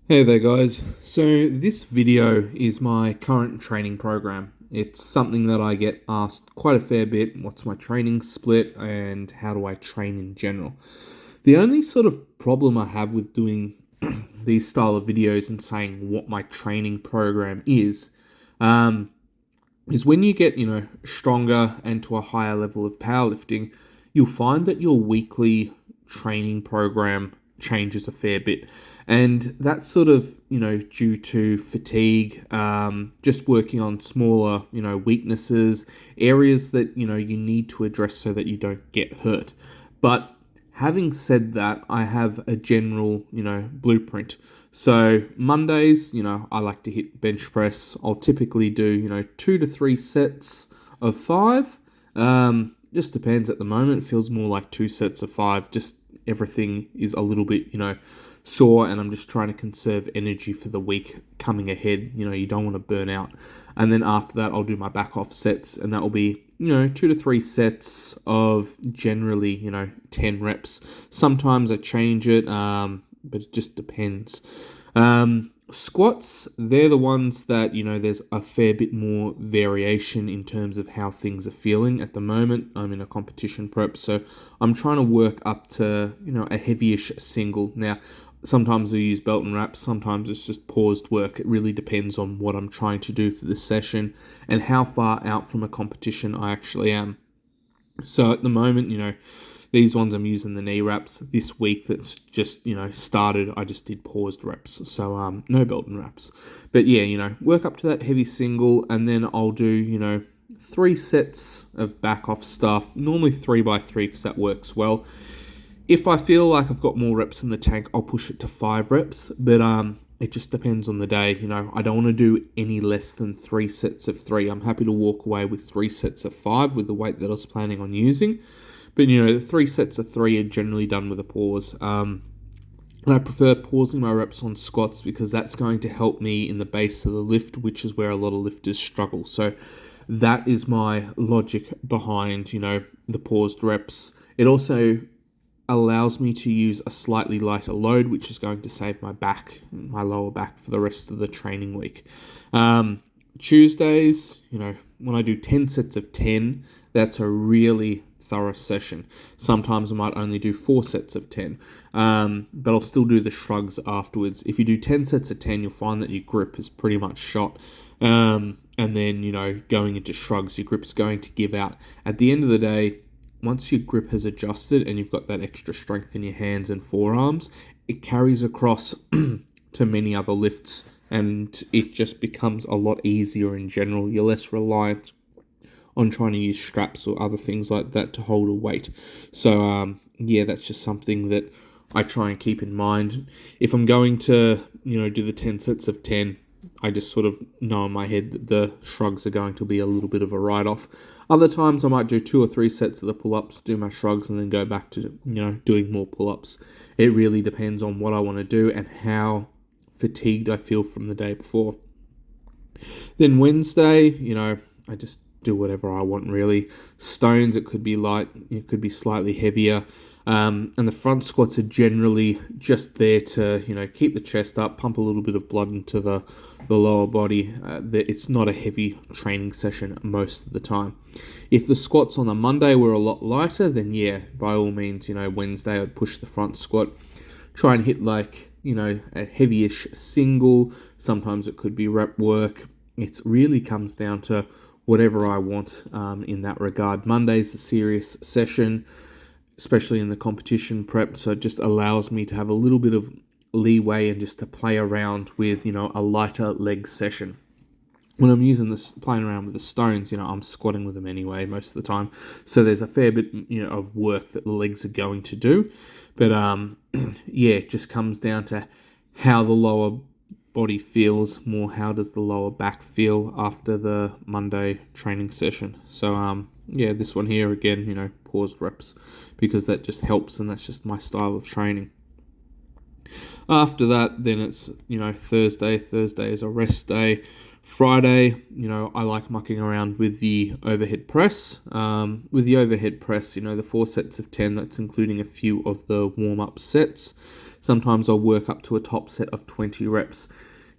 Hey there guys, so this video is my current training program. It's something that I get asked quite a fair bit, what's my training split and how do I train in general. The only sort of problem I have with doing these style of videos and saying what my training program um, is when you get, stronger and to a higher level of powerlifting, you'll find that your weekly training program changes a fair bit. And that's sort of, due to fatigue, just working on smaller, weaknesses, areas that, you need to address so that you don't get hurt. But having said that, I have a general, blueprint. So Mondays, I like to hit bench press. I'll typically do, 2 to 3 sets of five. Just depends at the moment. It feels more like 2 sets of five. Just everything is a little bit, sore, and I'm just trying to conserve energy for the week coming ahead. You don't want to burn out. And then after that, I'll do my back off sets, and that will be 2 to 3 sets of generally 10 reps. Sometimes I change it, but it just depends. Squats, they're the ones that there's a fair bit more variation in terms of how things are feeling at the moment. I'm in a competition prep, so I'm trying to work up to a heavyish single. Now sometimes I use belt and wraps, sometimes it's just paused work. It really depends on what I'm trying to do for the session and how far out from a competition I actually am. So at the moment, these ones I'm using the knee wraps. This week that's just, started, I just did paused reps. So no belt and wraps. But yeah, work up to that heavy single, and then I'll do, 3 sets of back off stuff, normally 3x3 because that works well. If I feel like I've got more reps in the tank, I'll push it to 5 reps, but it just depends on the day. I don't want to do any less than 3 sets of 3. I'm happy to walk away with 3 sets of 5 with the weight that I was planning on using. But, the 3 sets of 3 are generally done with a pause. And I prefer pausing my reps on squats because that's going to help me in the base of the lift, which is where a lot of lifters struggle. So that is my logic behind, the paused reps. It also allows me to use a slightly lighter load, which is going to save my lower back for the rest of the training week. Tuesdays, when I do 10 sets of 10, that's a really thorough session. Sometimes I might only do 4 sets of 10, but I'll still do the shrugs afterwards. If you do 10 sets of 10, you'll find that your grip is pretty much shot. And then, going into shrugs, your grip's going to give out. At the end of the day, once your grip has adjusted and you've got that extra strength in your hands and forearms, it carries across to many other lifts, and it just becomes a lot easier in general. You're less reliant on trying to use straps or other things like that to hold a weight. So, that's just something that I try and keep in mind. If I'm going to, do the 10 sets of 10, I just sort of know in my head that the shrugs are going to be a little bit of a write-off. Other times I might do 2 or 3 sets of the pull-ups, do my shrugs, and then go back to, doing more pull-ups. It really depends on what I want to do and how fatigued I feel from the day before. Then Wednesday, I just do whatever I want really. Stones, it could be light, it could be slightly heavier. And the front squats are generally just there to, keep the chest up, pump a little bit of blood into the lower body. It's not a heavy training session most of the time. If the squats on a Monday were a lot lighter, then yeah, by all means, Wednesday I'd push the front squat. Try and hit a heavyish single. Sometimes it could be rep work. It really comes down to whatever I want in that regard. Monday's the serious session, especially in the competition prep, so it just allows me to have a little bit of leeway and just to play around with, a lighter leg session. When I'm playing around with the stones, I'm squatting with them anyway most of the time, so there's a fair bit, of work that the legs are going to do, but it just comes down to how the lower body feels more. How does the lower back feel after the Monday training session? So this one here again, paused reps because that just helps, and that's just my style of training. After that, then it's Thursday. Thursday is a rest day. Friday, I like mucking around with the overhead press. With the overhead press, the 4 sets of 10, that's including a few of the warm-up sets. Sometimes I'll work up to a top set of 20 reps.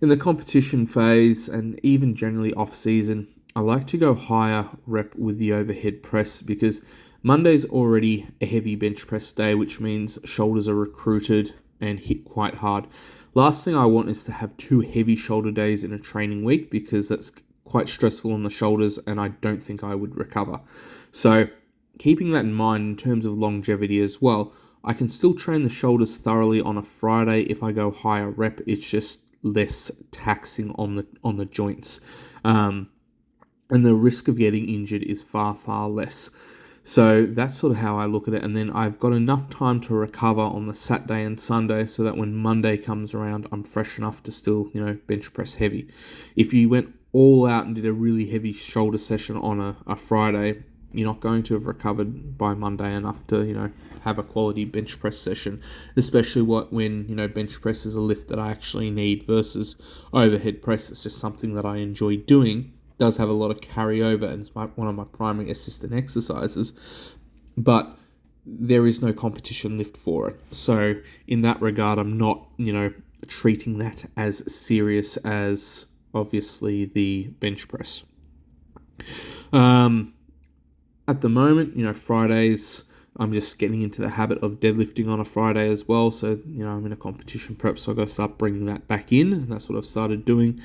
In the competition phase and even generally off season, I like to go higher rep with the overhead press because Monday's already a heavy bench press day, which means shoulders are recruited and hit quite hard. Last thing I want is to have 2 heavy shoulder days in a training week because that's quite stressful on the shoulders and I don't think I would recover. So keeping that in mind in terms of longevity as well, I can still train the shoulders thoroughly on a Friday if I go higher rep. It's just less taxing on the joints. And the risk of getting injured is far, far less. So that's sort of how I look at it. And then I've got enough time to recover on the Saturday and Sunday so that when Monday comes around, I'm fresh enough to still, bench press heavy. If you went all out and did a really heavy shoulder session on a Friday, you're not going to have recovered by Monday enough to, have a quality bench press session, especially when, bench press is a lift that I actually need versus overhead press. It's just something that I enjoy doing. Does have a lot of carryover and it's one of my primary assistant exercises, but there is no competition lift for it. So in that regard, I'm not, treating that as serious as obviously the bench press. At the moment, Fridays, I'm just getting into the habit of deadlifting on a Friday as well. So, I'm in a competition prep, so I've got to start bringing that back in. And that's what I've started doing.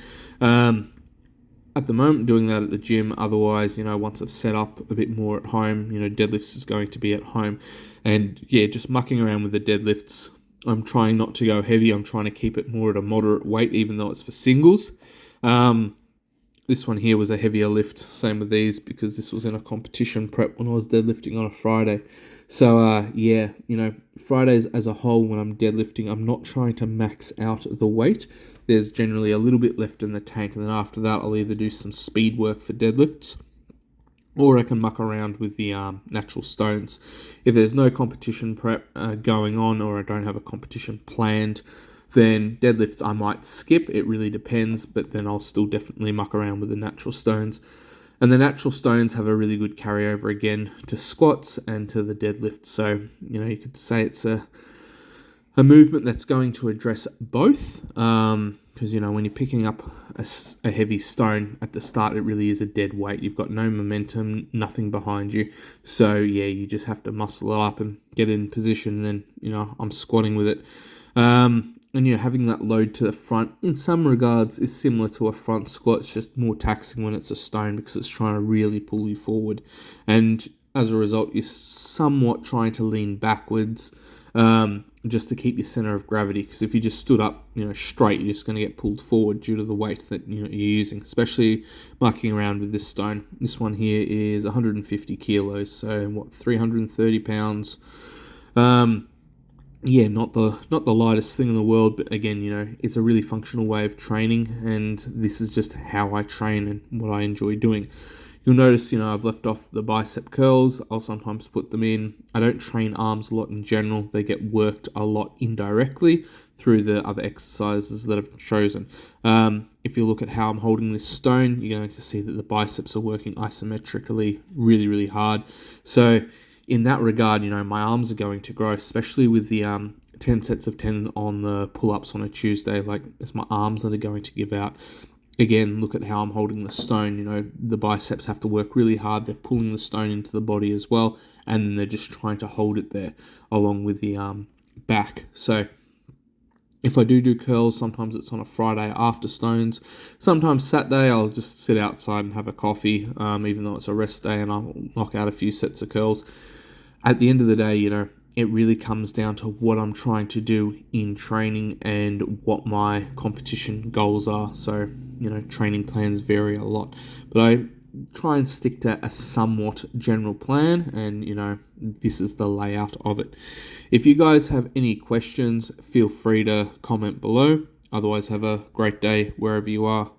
At the moment, doing that at the gym. Otherwise, once I've set up a bit more at home, deadlifts is going to be at home. And yeah, just mucking around with the deadlifts. I'm trying not to go heavy. I'm trying to keep it more at a moderate weight, even though it's for singles. This one here was a heavier lift. Same with these because this was in a competition prep when I was deadlifting on a Friday. So, Fridays as a whole, when I'm deadlifting, I'm not trying to max out the weight. There's generally a little bit left in the tank, and then after that, I'll either do some speed work for deadlifts, or I can muck around with the natural stones. If there's no competition prep going on, or I don't have a competition planned, then deadlifts I might skip. It really depends, but then I'll still definitely muck around with the natural stones. And the natural stones have a really good carryover again to squats and to the deadlift. So, you could say it's a movement that's going to address both. Because, when you're picking up a heavy stone at the start, it really is a dead weight. You've got no momentum, nothing behind you. So, yeah, you just have to muscle it up and get it in position. And then, I'm squatting with it. And having that load to the front, in some regards, is similar to a front squat. It's just more taxing when it's a stone because it's trying to really pull you forward. And as a result, you're somewhat trying to lean backwards just to keep your center of gravity. Because if you just stood up, straight, you're just going to get pulled forward due to the weight that you're using, especially mucking around with this stone. This one here is 150 kilos, so 330 pounds. Yeah, not the lightest thing in the world, but again, it's a really functional way of training, and this is just how I train and what I enjoy doing. You'll notice, I've left off the bicep curls. I'll sometimes put them in. I don't train arms a lot in general. They get worked a lot indirectly through the other exercises that I've chosen. If you look at how I'm holding this stone, you're going to see that the biceps are working isometrically really, really hard. So in that regard, my arms are going to grow, especially with the 10 sets of 10 on the pull-ups on a Tuesday. Like, it's my arms that are going to give out. Again, look at how I'm holding the stone. The biceps have to work really hard. They're pulling the stone into the body as well, and then they're just trying to hold it there along with the back. So if I do curls, sometimes it's on a Friday after stones. Sometimes Saturday, I'll just sit outside and have a coffee, even though it's a rest day, and I'll knock out a few sets of curls. At the end of the day, it really comes down to what I'm trying to do in training and what my competition goals are. So, training plans vary a lot, but I try and stick to a somewhat general plan, and, this is the layout of it. If you guys have any questions, feel free to comment below. Otherwise, have a great day wherever you are.